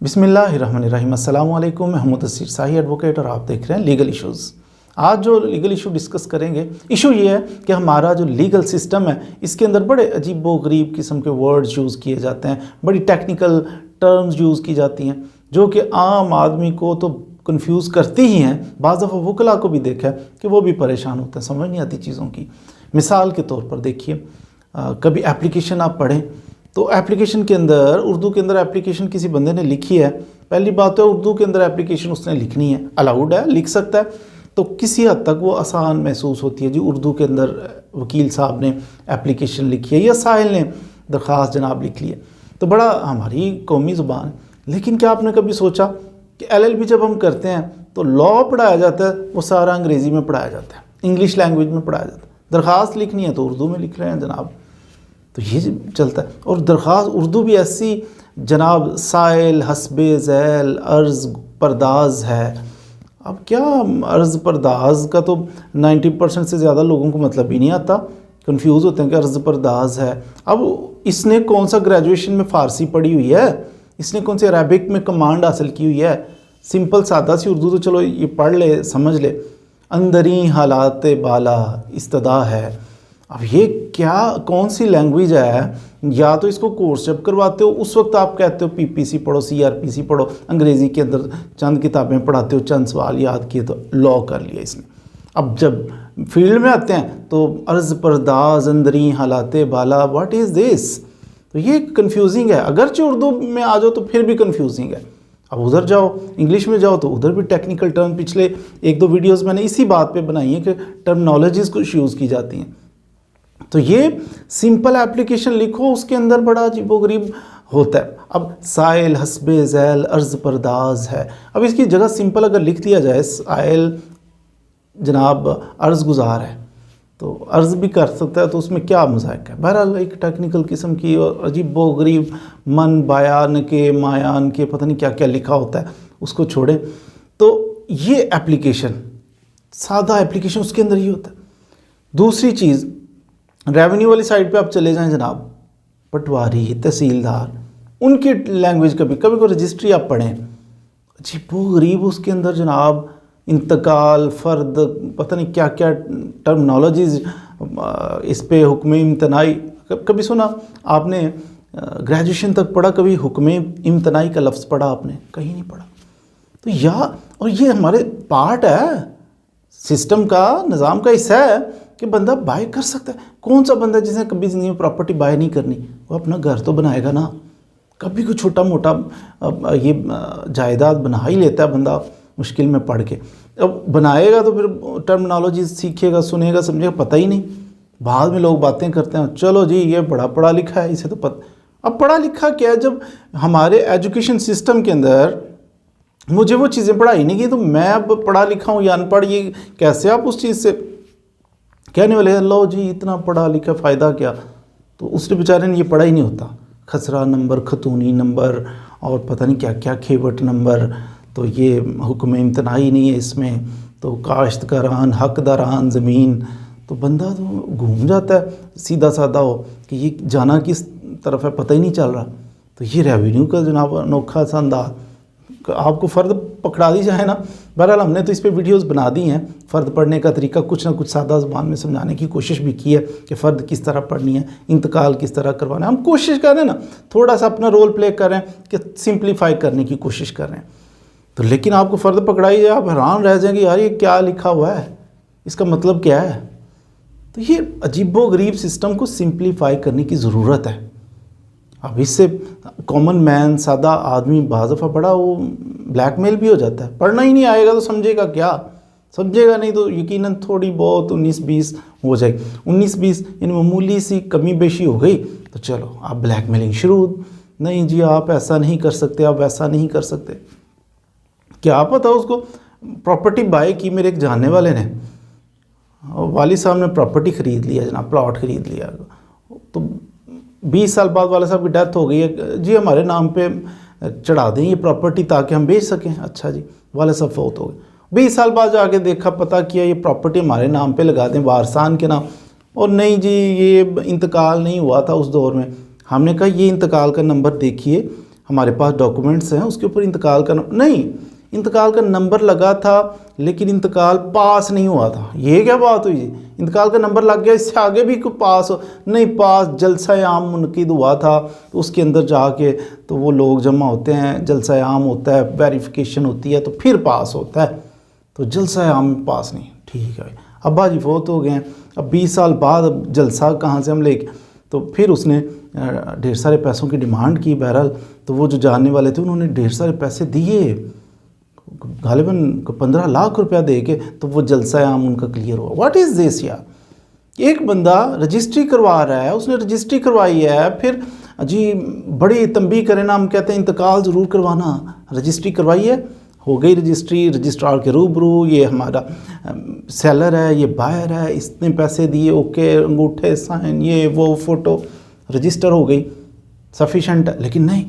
बिस्मिल्लाहिर्रहमानिर्रहीम। अस्सलाम वालेकुम। मैं हूं तस्सीर शाही एडवोकेट और आप देख रहे हैं लीगल इश्यूज़। आज जो लीगल इशू डिस्कस करेंगे, इशू ये है कि हमारा जो लीगल सिस्टम है इसके अंदर बड़े अजीब व गरीब किस्म के वर्ड्स यूज़ किए जाते हैं, बड़ी टेक्निकल टर्म्स यूज़ की जाती हैं जो कि आम आदमी को तो कंफ्यूज करती ही हैं। बाज़ दफ़ा वकला को भी देखा है कि वो भी परेशान होते हैं, समझ नहीं आती चीज़ों की। मिसाल के तौर पर देखिए, कभी एप्लीकेशन आप पढ़ें तो एप्लीकेशन के अंदर, उर्दू के अंदर एप्लीकेशन किसी बंदे ने लिखी है। पहली बात है, उर्दू के अंदर एप्लीकेशन उसने लिखनी है, अलाउड है, लिख सकता है, तो किसी हद तक वो आसान महसूस होती है जी। उर्दू के अंदर वकील साहब ने एप्लीकेशन लिखी है या साहिल ने दरख्वास्त जनाब लिख ली है, तो बड़ा हमारी कौमी ज़ुबान है। लेकिन क्या आपने कभी सोचा कि LLB जब हम करते हैं तो लॉ पढ़ाया जाता है, वो सारा अंग्रेज़ी में पढ़ाया जाता है, इंग्लिश लैंग्वेज में पढ़ाया जाता है। दरख्वास्त लिखनी है तो उर्दू में लिख रहे हैं जनाब, तो ये चलता है। और दरख्वास्त उर्दू भी ऐसी जनाब, साइल, हस्बे ज़ैल, अर्ज़ परदाज़ है। अब क्या अर्ज़ परदाज़ का तो 90% से ज़्यादा लोगों को मतलब ही नहीं आता, कंफ्यूज होते हैं कि अर्ज़ परदाज़ है। अब इसने कौन सा ग्रेजुएशन में फ़ारसी पढ़ी हुई है, इसने कौन से अरबिक में कमांड हासिल की हुई है? सिंपल सादा सी उर्दू तो चलो ये पढ़ ले, समझ ले। अंदरी हालात बाला इस्तदा है। अब ये क्या, कौन सी लैंग्वेज है? या तो इसको कोर्स जब करवाते हो उस वक्त आप कहते हो PPC पढ़ो, CRPC पढ़ो, अंग्रेज़ी के अंदर चंद किताबें पढ़ाते हो, चंद सवाल याद किए तो लॉ कर लिया इसने। अब जब फील्ड में आते हैं तो अर्ज़ परदाज़, अंदरी हालात बाला, व्हाट इज़ दिस? तो ये कंफ्यूजिंग है। अगरचे उर्दू में आ जाओ तो फिर भी कंफ्यूजिंग है। अब उधर जाओ, इंग्लिश में जाओ तो उधर भी टेक्निकल टर्म, पिछले 1-2 वीडियोस मैंने इसी बात पे बनाई है कि टर्मिनोलॉजीज़ कुछ यूज़ की जाती हैं। तो ये सिंपल एप्लीकेशन लिखो, उसके अंदर बड़ा अजीबोगरीब होता है। अब साइल, हस्बे ज़ैल, अर्ज़ परदाज़ है। अब इसकी जगह सिंपल अगर लिख दिया जाए, साइल जनाब अर्ज़ गुज़ार है, तो अर्ज़ भी कर सकता है, तो उसमें क्या मज़ाक है? बहरहाल एक टेक्निकल किस्म की और अजीबोगरीब मन बयान के मायान के पता नहीं क्या क्या लिखा होता है, उसको छोड़ें। तो ये एप्लीकेशन, सादा एप्लीकेशन, उसके अंदर ही होता है। दूसरी चीज़, रेवेन्यू वाली साइड पे आप चले जाएं जनाब, पटवारी, तहसीलदार, उनकी लैंग्वेज कभी कोई रजिस्ट्री आप पढ़ें, अजीबो गरीब उसके अंदर जनाब इंतकाल, फ़र्द, पता नहीं क्या क्या टर्मिनोलॉजीज़, इस पे हुक्म इम्तनाई। कभी सुना आपने? ग्रेजुएशन तक पढ़ा, कभी हुक्म इम्तनाई का लफ्ज़ पढ़ा आपने? कहीं नहीं पढ़ा। तो और ये हमारे पार्ट है, सिस्टम का, निज़ाम का हिस्सा है कि बंदा बाय कर सकता है। कौन सा बंदा जिसने कभी ज़िंदगी में प्रॉपर्टी बाय नहीं करनी, वो अपना घर तो बनाएगा ना। कभी कोई छोटा मोटा ये जायदाद बना ही लेता है बंदा मुश्किल में पढ़ के। अब बनाएगा तो फिर टर्मिनोलॉजी सीखेगा, सुनेगा, समझेगा, पता ही नहीं। बाद में लोग बातें करते हैं, चलो जी ये बड़ा पढ़ा लिखा है, इसे तो पता। अब पढ़ा लिखा क्या है? जब हमारे एजुकेशन सिस्टम के अंदर मुझे वो चीज़ें पढ़ाई नहीं की, तो मैं अब पढ़ा लिखा हूँ या अनपढ़, ये कैसे आप उस चीज़ से कहने वाले? लो जी इतना पढ़ा लिखा, फ़ायदा क्या? तो उसने बेचारे ने ये पढ़ा ही नहीं होता। खसरा नंबर, खतूनी नंबर और पता नहीं क्या क्या, खेवट नंबर, तो ये हुक्म इम्तनाई नहीं है इसमें, तो काश्तकारान, हकदारान ज़मीन, तो बंदा तो घूम जाता है। सीधा साधा हो कि ये जाना किस तरफ है पता ही नहीं चल रहा। तो ये रेवेन्यू का जनाब अनोखा सा अंदाज, आपको फ़र्द पकड़ा दी जाए ना। बहरहाल हमने तो इस पे वीडियोस बना दी हैं, फ़र्द पढ़ने का तरीका कुछ ना कुछ सादा ज़बान में समझाने की कोशिश भी की है कि फ़र्द किस तरह पढ़नी है, इंतकाल किस तरह करवाना है। हम कोशिश कर रहे हैं ना, थोड़ा सा अपना रोल प्ले कर रहे हैं कि सिंप्लीफाई करने की कोशिश कर रहे हैं। तो लेकिन आपको फ़र्द पकड़ाई जाए, आप हैरान रह जाएंगे, यार ये क्या लिखा हुआ है, इसका मतलब क्या है? तो ये अजीबो गरीब सिस्टम को सिंप्लीफाई करने की ज़रूरत है। अब इससे कॉमन मैन, सादा आदमी बाज़ दफ़ा बड़ा वो ब्लैकमेल भी हो जाता है। पढ़ना ही नहीं आएगा तो समझेगा क्या? समझेगा नहीं तो यकीनन थोड़ी बहुत 19-20 हो जाएगी। 19-20 इन मामूली सी कमी बेशी हो गई तो चलो आप ब्लैकमेलिंग शुरू। नहीं जी आप ऐसा नहीं कर सकते, आप वैसा नहीं कर सकते। क्या पता उसको प्रॉपर्टी बाय की, मेरे एक जानने वाले ने, वाली साहब ने प्रॉपर्टी ख़रीद लिया जनाब, प्लॉट ख़रीद लिया, तो 20 साल बाद वाले साहब की डेथ हो गई है जी, हमारे नाम पे चढ़ा दें ये प्रॉपर्टी ताकि हम बेच सकें। अच्छा जी, वाले साहब फौत हो गए। 20 साल बाद जाके देखा, पता किया ये प्रॉपर्टी हमारे नाम पे लगा दें, वारसान के नाम। और नहीं जी ये इंतकाल नहीं हुआ था उस दौर में। हमने कहा ये इंतकाल का नंबर देखिए, हमारे पास डॉक्यूमेंट्स हैं, उसके ऊपर इंतकाल का नहीं, इंतकाल का नंबर लगा था लेकिन इंतकाल पास नहीं हुआ था। ये क्या बात हुई? इंतकाल का नंबर लग गया, इससे आगे भी कोई पास हो नहीं, पास जलसा आम मुनक़िद हुआ था, तो उसके अंदर जाके तो वो लोग जमा होते हैं, जलसा आम होता है, वेरिफिकेशन होती है, तो फिर पास होता है। तो जलसा आम में पास नहीं, ठीक है। अब्बा जी फौत हो गए हैं, अब 20 साल बाद अब जलसा कहाँ से हम लेके, तो फिर उसने ढेर सारे पैसों की डिमांड की। बहरहाल तो वो जो जानने वाले थे उन्होंने ढेर सारे पैसे दिए, गालिबन 15 लाख रुपया दे के, तो वो जलसा आम उनका क्लियर हुआ। व्हाट इज़ दिस यार? एक बंदा रजिस्ट्री करवा रहा है, उसने रजिस्ट्री करवाई है, फिर जी बड़ी तंबी करें ना, हम कहते हैं इंतकाल ज़रूर करवाना, रजिस्ट्री करवाई है, हो गई रजिस्ट्री, रजिस्ट्रार के रूबरू, ये हमारा सेलर है, ये बायर है, इतने पैसे दिए, ओके, अंगूठे साइन, ये वो फ़ोटो, रजिस्टर हो गई, सफिशेंट है। लेकिन नहीं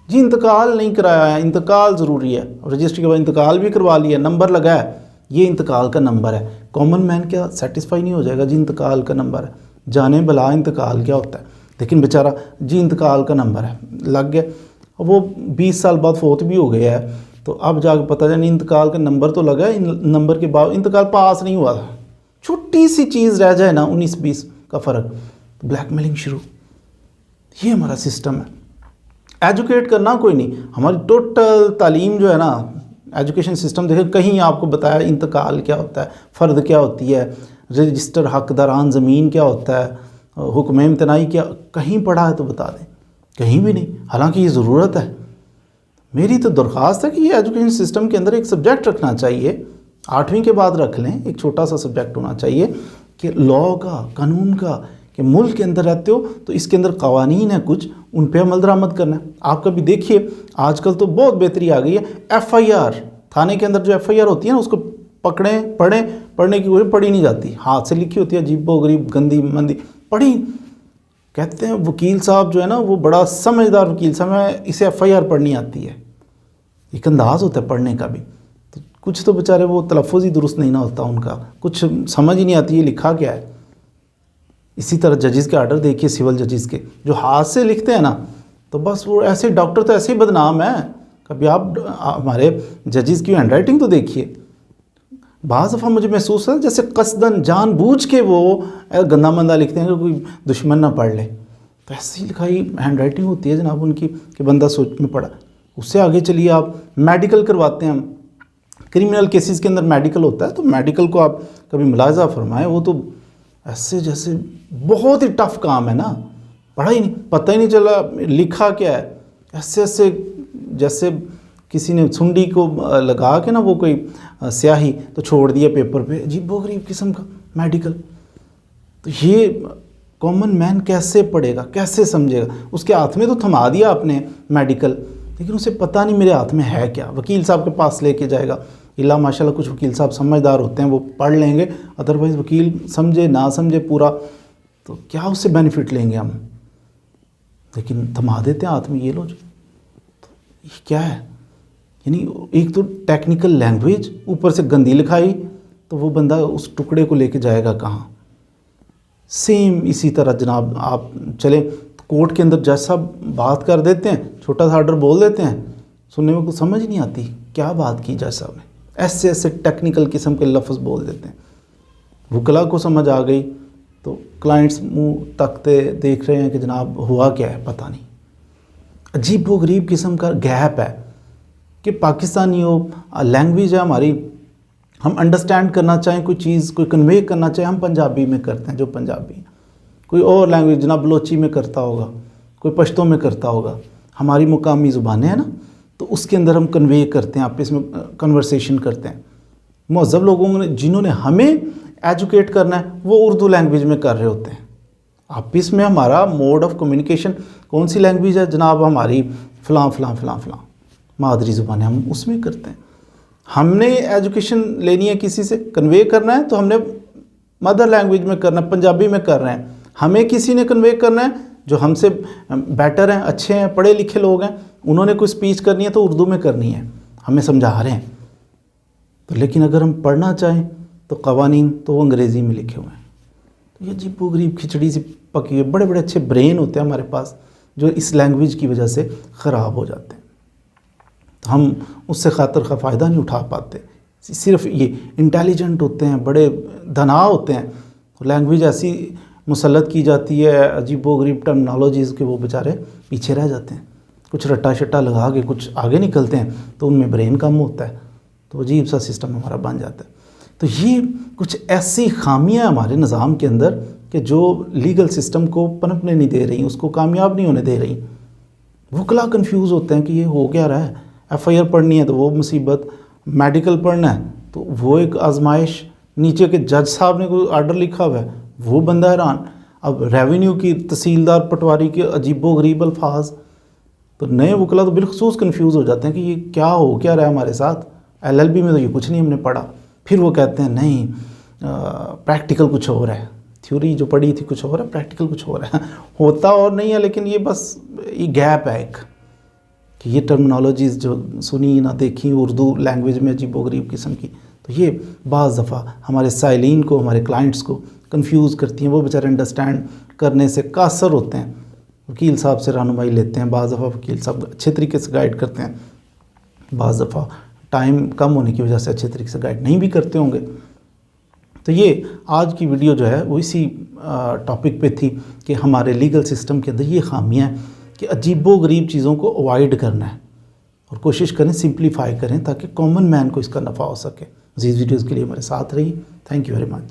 जी, इंतकाल नहीं कराया है, इंतकाल ज़रूरी है। रजिस्ट्री के बाद इंतकाल भी करवा लिया, नंबर लगा है, ये इंतकाल का नंबर है। कॉमन मैन क्या सेटिस्फाई नहीं हो जाएगा? जी इंतकाल का नंबर है, जाने भला इंतकाल क्या होता है। लेकिन बेचारा जी इंतकाल का नंबर है, लग गया, वो 20 साल बाद फौत भी हो गया है, तो अब जाके पता चला इंतकाल का नंबर तो लगा है, नंबर के बाद इंतकाल पास नहीं हुआ था। छोटी सी चीज़ रह जाए ना, 19-20 का फ़र्क, तो ब्लैकमेलिंग शुरू। ये हमारा सिस्टम है। एजुकेट करना कोई नहीं, हमारी टोटल तालीम जो है ना, एजुकेशन सिस्टम देखें, कहीं आपको बताया इंतकाल क्या होता है, फ़र्द क्या होती है, रजिस्टर हकदारान ज़मीन क्या होता है, हुक्म इम्तनाई क्या, कहीं पढ़ा है तो बता दें? कहीं भी नहीं। हालांकि ये ज़रूरत है। मेरी तो दरख्वास्त है कि ये एजुकेशन सिस्टम के अंदर एक सब्जेक्ट रखना चाहिए, 8वीं के बाद रख लें, एक छोटा सा सब्जेक्ट होना चाहिए कि लॉ का, कानून का, कि मुल्क के अंदर रहते हो तो इसके अंदर कवानीन है कुछ, उन पे अमल दरामद करना है। आप कभी देखिए, आजकल तो बहुत बेहतरी आ गई है, FIR, थाने के अंदर जो FIR होती है ना, उसको पकड़ें, पढ़ने की कोई पढ़ी नहीं जाती, हाथ से लिखी होती है, अजीबो गरीब, गंदी मंदी, पढ़ी। कहते हैं वकील साहब जो है ना, वो बड़ा समझदार वकील साहब है, इसे FIR पढ़नी आती है। एक अंदाज़ होता है पढ़ने का भी, तो कुछ तो बेचारे वो तलफ़ुज़ ही दुरुस्त नहीं ना होता उनका, कुछ समझ ही नहीं आती ये लिखा क्या है। इसी तरह जजेस के आर्डर देखिए, सिविल जजेस के जो हाथ से लिखते हैं ना, तो बस वो ऐसे डॉक्टर तो ऐसे ही बदनाम है। कभी आप हमारे जजेस की हैंडराइटिंग तो देखिए, बाज़ दफ़ा मुझे महसूस है जैसे कसदन जानबूझ के वो गंदा मंदा लिखते हैं कि कोई दुश्मन ना पढ़ ले। तो ऐसी लिखाई हैंडराइटिंग होती है जनाब उनकी कि बंदा सोच में पड़ा। उससे आगे चलिए, आप मेडिकल करवाते हैं, हम क्रिमिनल केसेस के अंदर मेडिकल होता है, तो मेडिकल को आप कभी मुलाज़ा फरमाएं, वो तो ऐसे जैसे बहुत ही टफ काम है ना, पढ़ा ही नहीं, पता ही नहीं चला लिखा क्या है, ऐसे ऐसे जैसे किसी ने सुंडी को लगा के ना वो कोई स्याही तो छोड़ दिया पेपर पे, अजीबोगरीब किस्म का मेडिकल। तो ये कॉमन मैन कैसे पढ़ेगा, कैसे समझेगा? उसके हाथ में तो थमा दिया आपने मेडिकल, लेकिन उसे पता नहीं मेरे हाथ में है क्या। वकील साहब के पास लेके जाएगा, इल्ला माशाल्लाह कुछ वकील साहब समझदार होते हैं, वो पढ़ लेंगे, अदरवाइज़ वकील समझे ना समझे पूरा, तो क्या उससे बेनिफिट लेंगे हम। लेकिन थमा देते हैं हाथ में, ये लो जो, तो ये क्या है? यानी एक तो टेक्निकल लैंग्वेज, ऊपर से गंदी लिखाई, तो वो बंदा उस टुकड़े को लेके जाएगा कहाँ? सेम इसी तरह जनाब आप चलें कोर्ट के अंदर, जज साहब बात कर देते हैं, छोटा सा आर्डर बोल देते हैं, सुनने में कुछ समझ नहीं आती क्या बात की जज साहब ने, ऐसे ऐसे टेक्निकल किस्म के लफ्ज़ बोल देते हैं। वकला को समझ आ गई तो क्लाइंट्स मुंह तकते देख रहे हैं कि जनाब हुआ क्या है, पता नहीं। अजीब व गरीब किस्म का गैप है कि पाकिस्तानी हो, लैंग्वेज है हमारी, हम अंडरस्टैंड करना चाहें कोई चीज़, कोई कन्वे करना चाहें, हम पंजाबी में करते हैं, जो पंजाबी, कोई और लैंग्वेज जनाब बलोची में करता होगा, कोई पश्तो में करता होगा, हमारी मुकामी ज़ुबानें हैं ना, तो उसके अंदर हम कन्वे करते हैं, आपस में कन्वर्सेशन करते हैं। मुहज़्ज़ब लोगों ने जिन्होंने हमें एजुकेट करना है वो उर्दू लैंग्वेज में कर रहे होते हैं। आपस में हमारा मोड ऑफ कम्युनिकेशन कौन सी लैंग्वेज है जनाब? हमारी फ़लाँ फ़लाँ फ़लाँ फ़लाँ मादरी ज़ुबान है, हम उसमें करते हैं। हमने एजुकेशन लेनी है, किसी से कन्वे करना है, तो हमने मदर लैंग्वेज में करना है, पंजाबी में कर रहे हैं। हमें किसी ने कन्वे करना है जो हमसे बेटर हैं, अच्छे हैं, पढ़े लिखे लोग हैं, उन्होंने कोई स्पीच करनी है तो उर्दू में करनी है, हमें समझा रहे हैं। तो लेकिन अगर हम पढ़ना चाहें तो कवानीन तो वो अंग्रेज़ी में लिखे हुए हैं। तो ये अजीब गरीब खिचड़ी सी पकी हुई, बड़े बड़े अच्छे ब्रेन होते हैं हमारे पास, जो इस लैंग्वेज की वजह से ख़राब हो जाते हैं। तो हम उससे खातर का फ़ायदा नहीं उठा पाते। सिर्फ ये इंटेलिजेंट होते हैं, बड़े धना होते हैं, लैंग्वेज ऐसी मुसल्लत की जाती है अजीबोगरीब टर्मिनोलॉजीज़ के, वो बेचारे पीछे रह जाते हैं। कुछ रट्टा शट्टा लगा के कुछ आगे निकलते हैं तो उनमें ब्रेन कम होता है, तो अजीब सा सिस्टम हमारा बन जाता है। तो ये कुछ ऐसी खामियां हमारे निज़ाम के अंदर कि जो लीगल सिस्टम को पनपने नहीं दे रही, उसको कामयाब नहीं होने दे रही। वकला कंफ्यूज होते हैं कि ये हो क्या रहा है। FIR पढ़नी है तो वो मुसीबत, मेडिकल पढ़ना है तो वो एक आजमाइश, नीचे के जज साहब ने कोई आर्डर लिखा हुआ है वो बंदा हैरान, अब रेवेन्यू की तहसीलदार पटवारी के अजीबो गरीब अल्फाज। तो नए वकला तो बिलखसूस कंफ्यूज हो जाते हैं कि ये क्या हो क्या रहा है हमारे साथ। LLB में तो ये कुछ नहीं हमने पढ़ा, फिर वो कहते हैं नहीं प्रैक्टिकल कुछ और है, थ्योरी जो पढ़ी थी कुछ और है, प्रैक्टिकल कुछ और है। होता और नहीं है, लेकिन ये बस ये गैप है एक कि ये टर्मिनोलॉजीज़ जो सुनी ना देखी उर्दू लैंग्वेज में अजीबोगरीब किस्म की, तो ये बाज़ दफ़ा हमारे साइलिन को, हमारे क्लाइंट्स को कंफ्यूज करती हैं। वो बेचारे अंडरस्टैंड करने से कासर होते हैं, वकील साहब से रहनुमाई लेते हैं, बाज़ दफ़ा वकील साहब अच्छे तरीके से गाइड करते हैं, बाज़ दफ़ा टाइम कम होने की वजह से अच्छे तरीके से गाइड नहीं भी करते होंगे। तो ये आज की वीडियो जो है वो इसी टॉपिक पे थी कि हमारे लीगल सिस्टम के अंदर ये खामियाँ हैं कि अजीबो गरीब चीज़ों को अवॉइड करना है और कोशिश करें सिंप्लीफाई करें ताकि कॉमन मैन को इसका नफ़ा हो सके। अजीज़ वीडियोज़ के लिए हमारे साथ रही। Thank you very much.